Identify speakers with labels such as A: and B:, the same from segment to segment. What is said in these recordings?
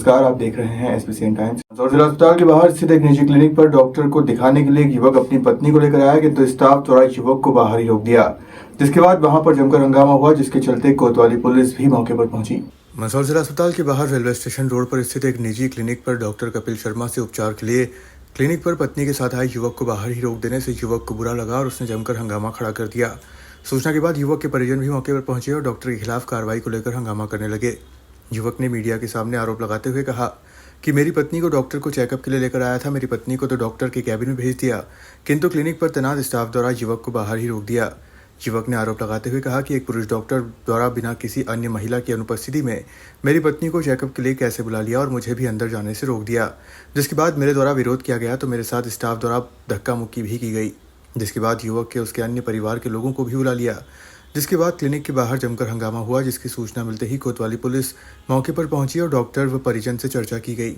A: नमस्कार, आप देख रहे हैं SBCN टाइम्स। मंदसौर जिला अस्पताल के बाहर स्थित एक निजी क्लिनिक पर डॉक्टर को दिखाने के लिए एक युवक अपनी पत्नी को लेकर आया, किंतु स्टाफ द्वारा युवक को बाहर ही रोक दिया, जिसके बाद वहां पर जमकर हंगामा हुआ, जिसके चलते कोतवाली पुलिस भी मौके पर पहुंची। मंदसौर जिला अस्पताल के बाहर रेलवे स्टेशन रोड पर स्थित एक निजी क्लिनिक पर डॉक्टर कपिल शर्मा से उपचार के लिए क्लिनिक पर पत्नी के साथ आए युवक को बाहर ही रोक देने से युवक को बुरा लगा और उसने जमकर हंगामा खड़ा कर दिया। सूचना के बाद युवक के परिजन भी मौके पर पहुंचे और डॉक्टर के खिलाफ कार्रवाई को लेकर हंगामा करने लगे। युवक ने मीडिया के सामने आरोप लगाते हुए कहा कि मेरी पत्नी को डॉक्टर को चेकअप के लिए लेकर आया था, मेरी पत्नी को तो डॉक्टर के कैबिन में भेज दिया, किंतु क्लिनिक पर तैनात स्टाफ द्वारा युवक को बाहर ही रोक दिया। युवक ने आरोप लगाते हुए कहा कि एक पुरुष डॉक्टर द्वारा बिना किसी अन्य महिला की अनुपस्थिति में मेरी पत्नी को चेकअप के लिए कैसे बुला लिया और मुझे भी अंदर जाने से रोक दिया, जिसके बाद मेरे द्वारा विरोध किया गया तो मेरे साथ स्टाफ द्वारा धक्का मुक्की भी की गई, जिसके बाद युवक के उसके अन्य परिवार के लोगों को भी बुला लिया, जिसके बाद क्लिनिक के बाहर जमकर हंगामा हुआ, जिसकी सूचना मिलते ही कोतवाली पुलिस मौके पर पहुंची और डॉक्टर व परिजन से चर्चा की गई।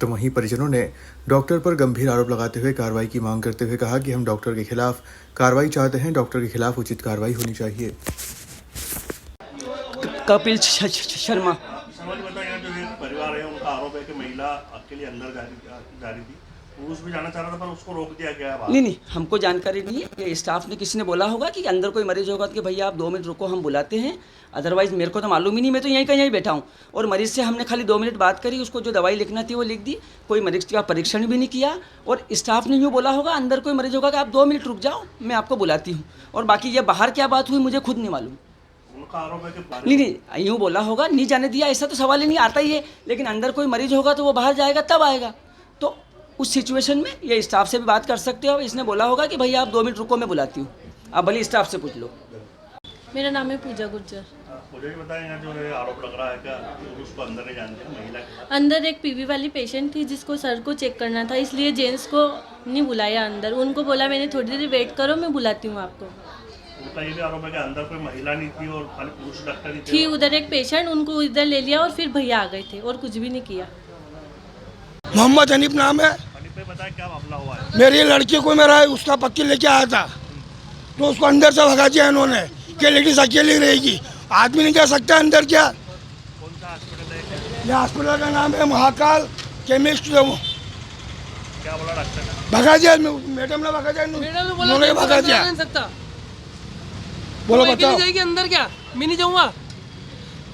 A: तो वहीं परिजनों ने डॉक्टर पर गंभीर आरोप लगाते हुए कार्रवाई की मांग करते हुए कहा कि हम डॉक्टर के खिलाफ कार्रवाई चाहते हैं, डॉक्टर के खिलाफ उचित कार्रवाई होनी चाहिए।
B: कपिल शर्मा
C: बताया, जो एक परिवार है उनका आरोप है कि महिला अकेले अंदर जा रही थी, पुरुष भी जाना चाह रहा था पर उसको रोक दिया गया है।
B: नहीं, हमको जानकारी नहीं है। ये स्टाफ ने किसी ने बोला होगा कि अंदर कोई मरीज होगा कि भैया आप 2 मिनट रुको, हम बुलाते हैं, अदरवाइज मेरे को तो मालूम ही नहीं, मैं तो यहीं कहीं बैठा हूँ। और मरीज से हमने खाली 2 मिनट बात करी, उसको जो दवाई लिखना थी वो लिख दी, कोई मरीज का परीक्षण भी नहीं किया। और स्टाफ ने यूँ बोला होगा अंदर कोई मरीज होगा कि आप 2 मिनट रुक जाओ, मैं आपको बुलाती हूँ। और बाकी ये बाहर क्या बात हुई मुझे खुद नहीं मालूम।
C: उनका आरोप है कि
B: नहीं, यूँ बोला होगा, नहीं जाने दिया, ऐसा तो सवाल ही नहीं आता ही है। लेकिन अंदर कोई मरीज होगा तो वो बाहर जाएगा तब आएगा। तो उस सिचुएशन में ये स्टाफ से भी बात कर सकते हो। इसने बोला होगा कि भैया आप 2 मिनट रुको, मैं बुलाती हूँ, आप भले स्टाफ से पूछ लो।
D: मेरा नाम है पूजा गुर्जर।
C: मुझे भी बताएंगे, जो है आरोप लग रहा है कि पुरुष को अंदर नहीं जानते, महिला
D: अंदर एक पीवी वाली पेशेंट थी जिसको सर को चेक करना था, इसलिए जेंट्स को नहीं बुलाया अंदर। उनको बोला मैंने थोड़ी देर वेट करो, मैं बुलाती हूँ आपको।
C: उनका ये भी आरोप है कि अंदर कोई महिला नहीं थी और खाली पुरुष डॉक्टर ही
D: थी उधर एक पेशेंट, उनको इधर ले लिया और फिर भैया आ गए थे और कुछ भी नहीं किया।
E: मोहम्मद हनीफ नाम है।
C: बताया क्या मामला हुआ है?
E: मेरी लड़की को मेरा उसका पति लेके आया था, तो उसको अंदर से भगा दिया इन्होंने कि लेडीज अकेली रहेगी, आदमी नहीं जा सकता अंदर। क्या
C: कौन सा हॉस्पिटल है?
E: ये हॉस्पिटल का नाम है महाकाल केमिस्ट। वो
C: क्या बोला डॉक्टर ने?
E: भगा दिया, मैडम ने भगा दिया, उन्होंने भगा दिया। बोलो बताओ,
F: जाएगी अंदर? क्या मैं नहीं जाऊँगा?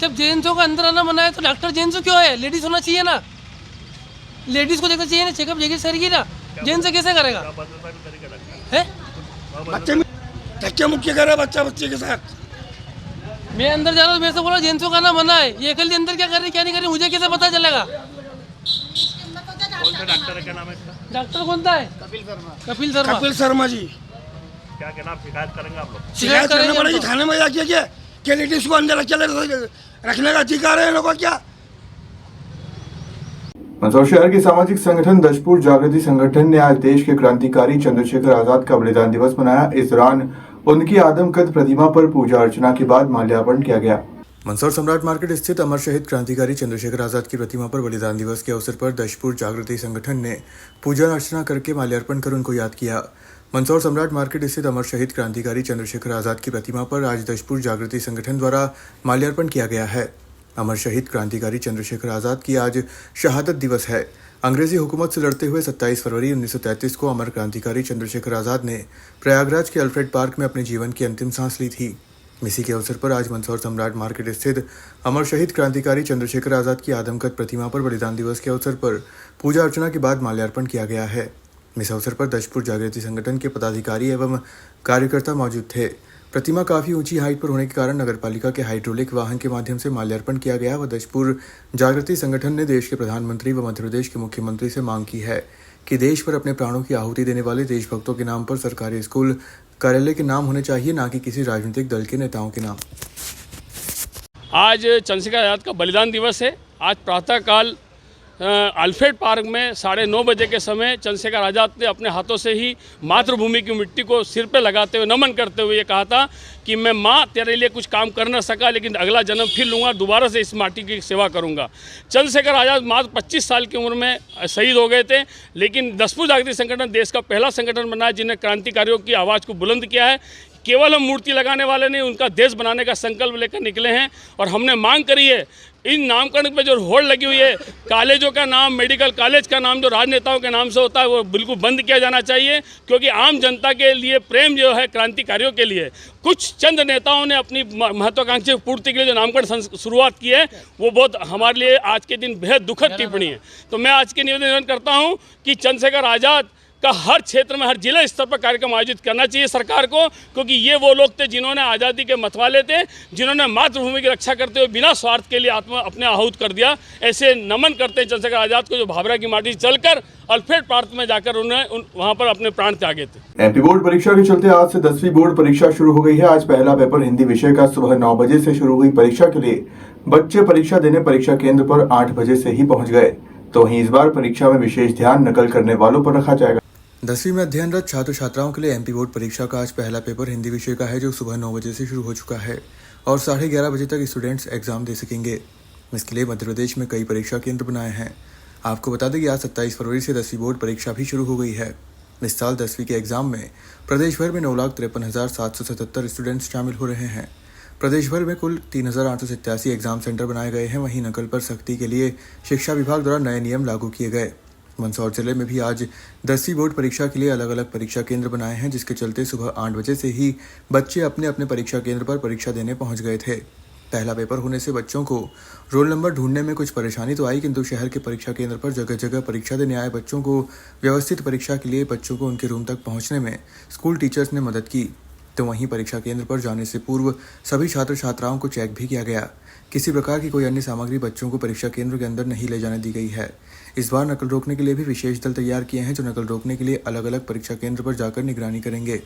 F: जब जेंट्सों का अंदर आना मना है तो डॉक्टर जेंट्स क्यों है? लेडीज होना चाहिए ना, लेडीज को देखना चाहिए ना, चेकअप जगह सर ना, जेंट्स से कैसे करेगा? है
E: बच्चे धक्के मुक्के करे बच्चे के साथ।
F: मैं अंदर जा रहा हूँ, मेरे से बोला जेंट्सों का आना मना है, ये अकेले अंदर क्या कर रही क्या नहीं कर रही मुझे कैसे पता चलेगा?
C: कौन सा डॉक्टर है, क्या नाम है इसका?
F: डॉक्टर कौन सा है? कपिल शर्मा
E: जी।
C: क्या कहना, आप शिकायत करेंगे? आप लोग
E: शिकायत करनी पड़ेगी थाने में जाके। क्या लेडीज को अंदर अकेले रखने का अधिकार है लोगों? क्या
A: मंदसौर शहर के सामाजिक संगठन दशपुर जागृति संगठन ने आज देश के क्रांतिकारी चंद्रशेखर आजाद का बलिदान दिवस मनाया। इस दौरान उनकी आदमकद प्रतिमा पर पूजा अर्चना के बाद माल्यार्पण किया गया। मंदसौर सम्राट मार्केट स्थित अमर शहीद क्रांतिकारी चंद्रशेखर आजाद की प्रतिमा पर बलिदान दिवस के अवसर पर दशपुर जागृति संगठन ने पूजा अर्चना करके माल्यार्पण कर उनको याद किया। मंदसौर सम्राट मार्केट स्थित अमर शहीद क्रांतिकारी चंद्रशेखर आजाद की प्रतिमा पर आज दशपुर जागृति संगठन द्वारा माल्यार्पण किया गया है। अमर शहीद क्रांतिकारी चंद्रशेखर आजाद की आज शहादत दिवस है। अंग्रेजी हुकूमत से लड़ते हुए 27 फरवरी 1933 को अमर क्रांतिकारी चंद्रशेखर आजाद ने प्रयागराज के अल्फ्रेड पार्क में अपने जीवन की अंतिम सांस ली थी। इसी के अवसर पर आज मंदसौर सम्राट मार्केट स्थित अमर शहीद क्रांतिकारी चंद्रशेखर आजाद की आदमकद प्रतिमा पर बलिदान दिवस के अवसर पर पूजा अर्चना के बाद माल्यार्पण किया गया है। इस अवसर पर दशपुर जागृति संगठन के पदाधिकारी एवं कार्यकर्ता मौजूद थे। प्रतिमा काफी ऊंची हाइट पर होने के कारण नगरपालिका के हाइड्रोलिक वाहन के माध्यम से माल्यार्पण किया गया व दशपुर जागृति संगठन ने देश के प्रधानमंत्री व मध्य प्रदेश के मुख्यमंत्री से मांग की है कि देश पर अपने प्राणों की आहुति देने वाले देशभक्तों के नाम पर सरकारी स्कूल कार्यालय के नाम होने चाहिए, ना कि किसी राजनीतिक दल के नेताओं के नाम।
G: आज चंद्रशेखर आजाद का बलिदान दिवस है। आज प्रातःकाल अल्फ्रेड पार्क में 9:30 बजे के समय चंद्रशेखर आज़ाद ने अपने हाथों से ही मातृभूमि की मिट्टी को सिर पे लगाते हुए नमन करते हुए ये कहा था कि मैं माँ तेरे लिए कुछ काम कर न सका, लेकिन अगला जन्म फिर लूँगा, दोबारा से इस माटी की सेवा करूँगा। चंद्रशेखर आज़ाद मात्र 25 साल की उम्र में शहीद हो गए थे, लेकिन दशपुर जागृति संगठन देश का पहला संगठन बना है जिन्हें क्रांतिकारियों की आवाज़ को बुलंद किया है। केवल हम मूर्ति लगाने वाले नहीं, उनका देश बनाने का संकल्प लेकर निकले हैं और हमने मांग करी है इन नामकरण पे जो होड़ लगी हुई है, कॉलेजों का नाम, मेडिकल कॉलेज का नाम जो राजनेताओं के नाम से होता है वो बिल्कुल बंद किया जाना चाहिए, क्योंकि आम जनता के लिए प्रेम जो है क्रांतिकारियों के लिए, कुछ चंद नेताओं ने अपनी महत्वाकांक्षी की पूर्ति के लिए जो नामकरण शुरुआत की है वो बहुत हमारे लिए आज के दिन बेहद दुखद टिप्पणी है। तो मैं आज के निवेदन करता हूँ कि चंद्रशेखर आज़ाद का हर क्षेत्र में, हर जिला स्तर पर कार्यक्रम आयोजित करना चाहिए सरकार को, क्योंकि ये वो लोग थे जिन्होंने आज़ादी के मतवाले थे, जिन्होंने मातृभूमि की रक्षा करते हुए बिना स्वार्थ के लिए अपने आहूत कर दिया। ऐसे नमन करते हैं चंद्रशेखर आज़ाद को, जो भाभरा की माटी चलकर अल्फ्रेड पार्क में जाकर उन्हें वहाँ पर अपने प्राण त्यागे थे।
A: एमपी बोर्ड परीक्षा के चलते आज से 10वीं बोर्ड परीक्षा शुरू हो गई है। आज पहला पेपर हिंदी विषय का सुबह 9 बजे से शुरू हुई परीक्षा के लिए बच्चे परीक्षा देने परीक्षा केंद्र पर 8 बजे से ही पहुंच गए। तो वहीं इस बार परीक्षा में विशेष ध्यान नकल करने वालों पर रखा जाएगा। 10वीं में अध्ययनरत छात्र छात्राओं के लिए एमपी बोर्ड परीक्षा का आज पहला पेपर हिंदी विषय का है, जो सुबह 9 बजे से शुरू हो चुका है और 11:30 बजे तक स्टूडेंट्स एग्जाम दे सकेंगे। इसके लिए मध्य प्रदेश में कई परीक्षा केंद्र बनाए हैं। आपको बता दें कि आज 27 फरवरी से 10वीं बोर्ड परीक्षा भी शुरू हो गई है। इस साल 10वीं के एग्जाम में प्रदेश भर में 9,53,777 स्टूडेंट्स शामिल हो रहे हैं। प्रदेश भर में कुल 3,887 एग्जाम सेंटर बनाए गए हैं। वहीं नकल पर सख्ती के लिए शिक्षा विभाग द्वारा नए नियम लागू किए गए। मंदसौर जिले में भी आज 10वीं बोर्ड परीक्षा के लिए अलग अलग परीक्षा केंद्र बनाए हैं, जिसके चलते सुबह 8 बजे से ही बच्चे अपने अपने परीक्षा केंद्र पर परीक्षा देने पहुंच गए थे। पहला पेपर होने से बच्चों को रोल नंबर ढूंढने में कुछ परेशानी तो आई, किंतु शहर के परीक्षा केंद्र पर जगह जगह परीक्षा देने आए बच्चों को व्यवस्थित परीक्षा के लिए बच्चों को उनके रूम तक पहुंचने में स्कूल टीचर्स ने मदद की। तो वहीं परीक्षा केंद्र पर जाने से पूर्व सभी छात्र छात्राओं को चेक भी किया गया। किसी प्रकार की कोई अन्य सामग्री बच्चों को परीक्षा केंद्र के अंदर नहीं ले जाने दी गई है। इस बार नकल रोकने के लिए भी विशेष दल तैयार किए हैं, जो नकल रोकने के लिए अलग अलग परीक्षा केंद्र पर जाकर निगरानी करेंगे।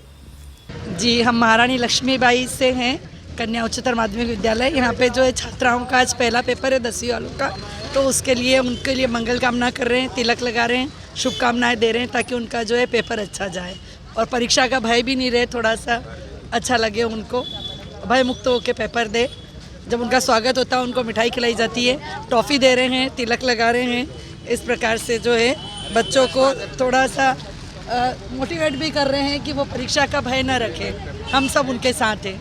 H: जी, हम महारानी लक्ष्मीबाई से हैं, कन्या उच्चतर माध्यमिक विद्यालय। यहाँ पे जो है छात्राओं का आज पहला पेपर है 10वीं वालों का, तो उसके लिए उनके लिए मंगल कामना कर रहे हैं, तिलक लगा रहे हैं, शुभकामनाएं दे रहे हैं, ताकि उनका जो है पेपर अच्छा जाए और परीक्षा का भय भी नहीं रहे, थोड़ा सा अच्छा लगे उनको, भय मुक्त होकर पेपर दे। जब उनका स्वागत होता है उनको मिठाई खिलाई जाती है, टॉफ़ी दे रहे हैं, तिलक लगा रहे हैं। इस प्रकार से जो है बच्चों को थोड़ा सा मोटिवेट भी कर रहे हैं कि वो परीक्षा का भय न रखें। हम सब उनके साथ हैं।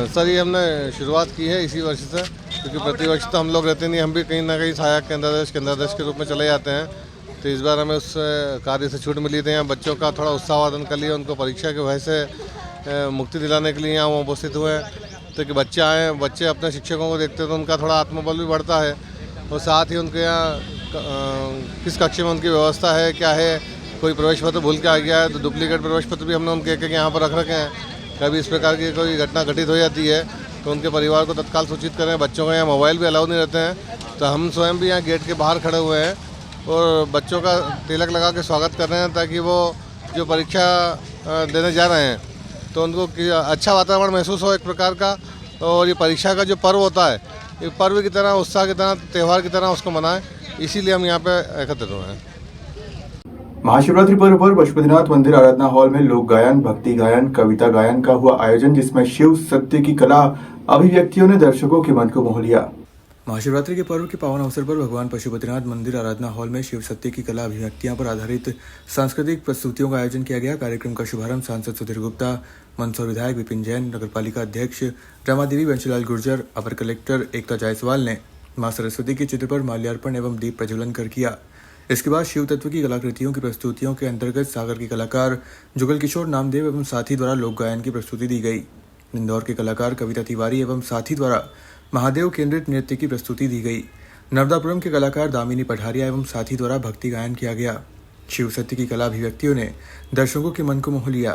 I: सर, ये हमने शुरुआत की है इसी वर्ष से, क्योंकि प्रतिवर्ष तो हम लोग रहते नहीं, हम भी कहीं ना कहीं सहायक केंद्राध्यक्ष के रूप में चले जाते हैं। तो इस बार हमें उस कार्य से छूट मिली थी। यहाँ बच्चों का थोड़ा उत्साहवर्धन के लिए, उनको परीक्षा के भय से मुक्ति दिलाने के लिए यहाँ वो उपस्थित हुए हैं। तो कि बच्चे आएँ, बच्चे अपने शिक्षकों को देखते हैं तो उनका थोड़ा आत्मबल भी बढ़ता है, और साथ ही उनके यहाँ किस कक्षा में उनकी व्यवस्था है, क्या है, कोई प्रवेश पत्र भूल के आ गया है तो डुप्लीकेट प्रवेश पत्र भी हमने उनके एक यहाँ पर रख रखे हैं। कभी इस प्रकार की कोई घटना घटित हो जाती है तो उनके परिवार को तत्काल सूचित करें। बच्चों का यहाँ मोबाइल भी अलाउ नहीं रहते हैं, तो हम स्वयं भी यहाँ गेट के बाहर खड़े हुए हैं और बच्चों का तिलक लगा के स्वागत कर रहे हैं, ताकि वो जो परीक्षा देने जा रहे हैं तो उनको अच्छा वातावरण महसूस हो एक प्रकार का, और ये परीक्षा का जो पर्व होता है, ये पर्व की तरह, उत्साह की तरह, त्यौहार की तरह उसको मनाएं। इसीलिए हम यहाँ पे एकत्रित हुए हैं।
A: महाशिवरात्रि पर्व पर पशुपतिनाथ मंदिर आराधना हॉल में लोक गायन, भक्ति गायन, कविता गायन का हुआ आयोजन, जिसमें शिव सत्य की कला अभिव्यक्तियों ने दर्शकों के मन को मोह लिया। महाशिवरात्रि के पर्व के पावन अवसर पर भगवान पशुपतिनाथ मंदिर आराधना हॉल में शिव सत्य की कला अभिव्यक्तियों पर आधारित सांस्कृतिक प्रस्तुतियों का आयोजन किया गया। कार्यक्रम का शुभारंभ सांसद सुधीर गुप्ता, मंदसौर विधायक विपिन जैन, नगरपालिका अध्यक्ष रमा देवी, बंशीलाल गुर्जर, अपर कलेक्टर एकता जायसवाल ने मां सरस्वती के चित्र पर माल्यार्पण एवं दीप प्रज्वलन कर किया। इसके बाद शिव तत्व की कलाकृतियों की प्रस्तुतियों के अंतर्गत सागर के कलाकार जुगल किशोर नामदेव एवं साथी द्वारा लोक गायन की प्रस्तुति दी गई। इंदौर के कलाकार कविता तिवारी एवं साथी द्वारा महादेव केंद्रित नृत्य की प्रस्तुति दी गई। नर्मदापुरम के कलाकार दामिनी पठारिया एवं साथी द्वारा भक्ति गायन किया गया। शिव सत्य की कला अभिव्यक्तियों ने दर्शकों के मन को मोह लिया।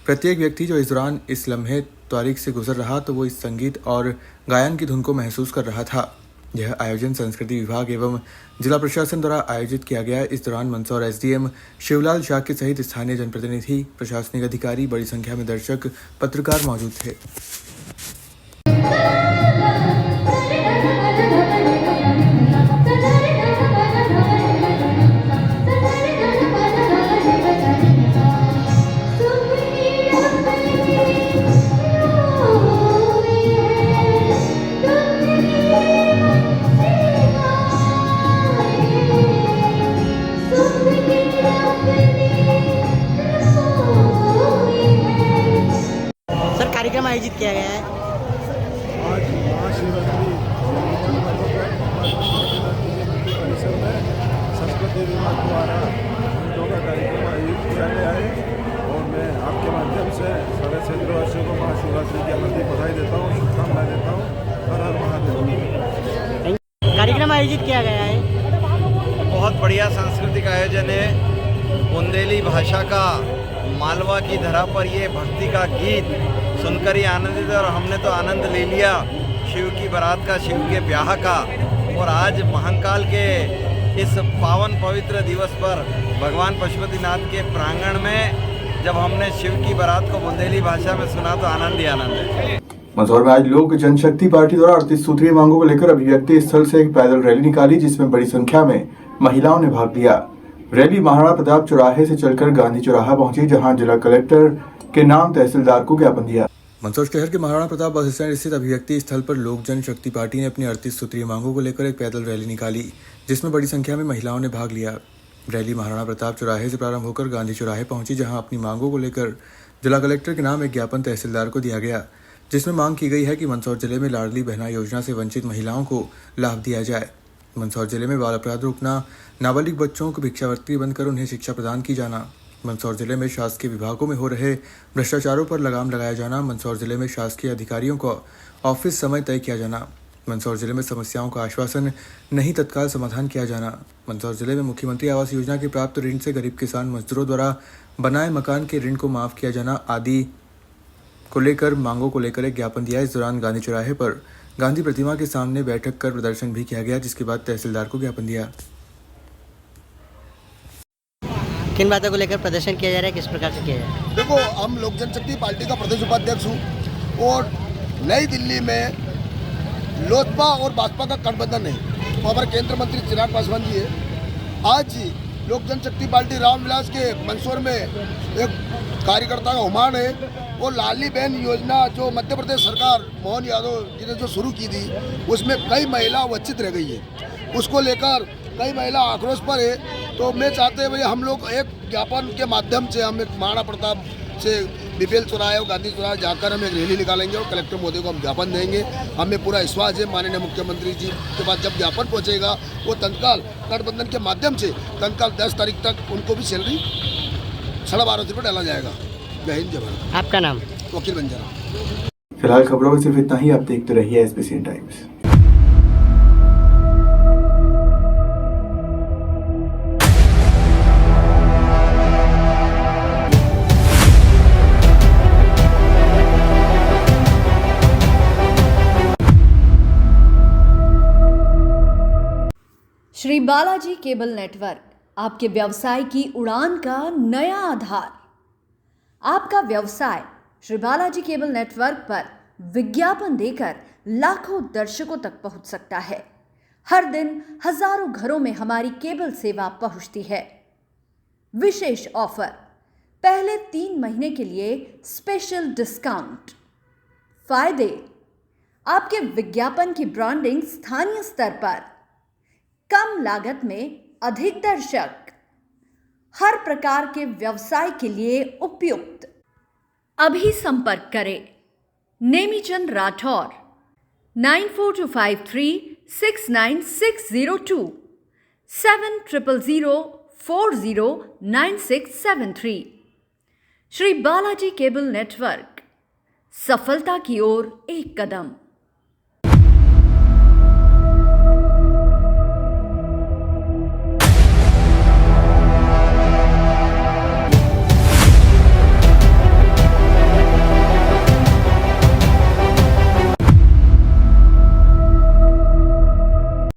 A: प्रत्येक व्यक्ति जो इस दौरान इस लम्हे तारीख से गुजर रहा तो वो इस संगीत और गायन की धुन को महसूस कर रहा था। यह आयोजन संस्कृति विभाग एवं जिला प्रशासन द्वारा आयोजित किया गया। इस दौरान मंदसौर एसडीएम शिवलाल शाक्य सहित स्थानीय जनप्रतिनिधि, प्रशासनिक अधिकारी, बड़ी संख्या में दर्शक, पत्रकार मौजूद थे।
J: कार्यक्रम आयोजित किया गया है और आयोजित किया गया है?
K: बहुत बढ़िया सांस्कृतिक आयोजन है। बुंदेली भाषा का मालवा की धरा पर ये भक्ति का गीत सुनकर ही आनंदित है और हमने तो आनंद ले लिया शिव की बारात का, शिव के ब्याह का। और आज महाकाल के इस पावन पवित्र दिवस पर भगवान पशुपतिनाथ के प्रांगण में जब हमने शिव की बारात को बुंदेली भाषा में सुना तो आनंद ही आनंद है।
A: मंदसौर में आज लोक जनशक्ति पार्टी द्वारा 38 सूत्रीय मांगों को लेकर अभिव्यक्ति स्थल से एक पैदल रैली निकाली, जिसमें बड़ी संख्या में महिलाओं ने भाग लिया। रैली महाराणा प्रताप चौराहे से चलकर गांधी चौराहा पहुंची, जहां जिला कलेक्टर के नाम तहसीलदार को ज्ञापन दिया। मंदसौर शहर के महाराणा प्रताप बस स्टैंड स्थित अभिव्यक्ति स्थल पर लोक जनशक्ति पार्टी ने अपनी 38 सूत्रीय मांगों को लेकर एक पैदल रैली निकाली, जिसमें बड़ी संख्या में महिलाओं ने भाग लिया। रैली महाराणा प्रताप चौराहे से प्रारंभ होकर गांधी चौराहे पहुंची, जहां अपनी मांगों को लेकर जिला कलेक्टर के नाम एक ज्ञापन तहसीलदार को दिया गया, जिसमें मांग की गई है कि मंदसौर जिले में लाडली बहना योजना से वंचित महिलाओं को लाभ दिया जाए। मंदसौर जिले में बाल अपराध रोकना, नाबालिग बच्चों को भिक्षावृत्ति बंद कर उन्हें शिक्षा प्रदान की जाना, मंदसौर जिले में शासकीय विभागों में हो रहे भ्रष्टाचारों पर लगाम लगाया जाना, मंदसौर जिले में शासकीय अधिकारियों को ऑफिस समय तय किया जाना, मंदसौर जिले में समस्याओं का आश्वासन नहीं तत्काल समाधान किया जाना, मंदसौर जिले में मुख्यमंत्री आवास योजना के प्राप्त ऋण से गरीब किसान मजदूरों द्वारा बनाए मकान के ऋण को माफ किया जाना आदि को लेकर मांगों को लेकर एक ज्ञापन दिया। इस दौरान गांधी चौराहे पर गांधी प्रतिमा के सामने बैठक कर प्रदर्शन भी किया गया, जिसके बाद तहसीलदार को ज्ञापन दिया।
J: किन बातों को लेकर प्रदर्शन किया जा रहा है, किस प्रकार से किया जा रहा है?
E: देखो, हम लोक जनशक्ति पार्टी का प्रदेश उपाध्यक्ष हूँ और नई दिल्ली में लोजपा और भाजपा का गठबंधन है, तो हमारे केंद्रीय मंत्री चिराग पासवान जी है। आज लोक जनशक्ति पार्टी रामविलास के मंदसौर में एक कार्यकर्ता का हुमान है और लाडली बहन योजना जो मध्य प्रदेश सरकार मोहन यादव जी ने जो शुरू की थी, उसमें कई महिला वंचित रह गई है। उसको लेकर कई महिला आक्रोश पर है। तो मैं चाहते हैं भाई हम लोग एक ज्ञापन के माध्यम से हम एक महाराणा प्रताप से बीपीएल चौराहे और गांधी चौराहे जाकर हम एक रैली निकालेंगे और कलेक्टर महोदय को हम ज्ञापन देंगे। हमें पूरा विश्वास है माननीय मुख्यमंत्री जी के पास जब ज्ञापन पहुंचेगा वो तत्काल गठबंधन के माध्यम से तत्काल 10 तारीख तक उनको भी सैलरी 12.5 रुपये डाला जाएगा। जय हिंद, जय भारत।
J: आपका नाम?
E: वकील बंजारा।
A: फिलहाल खबरों में सिर्फ इतना ही। आप देखते रहिए SBC times.
L: Shri Balaji cable network, आपके व्यवसाय की उड़ान का नया आधार। आपका व्यवसाय श्री बालाजी केबल नेटवर्क पर विज्ञापन देकर लाखों दर्शकों तक पहुंच सकता है। हर दिन हजारों घरों में हमारी केबल सेवा पहुंचती है। विशेष ऑफर, पहले 3 महीने के लिए स्पेशल डिस्काउंट। फायदे, आपके विज्ञापन की ब्रांडिंग स्थानीय स्तर पर, कम लागत में अधिक दर्शक, हर प्रकार के व्यवसाय के लिए उपयुक्त। अभी संपर्क करें नेमीचंद राठौर 9425369602 7000409673। श्री बालाजी केबल नेटवर्क, सफलता की ओर एक कदम।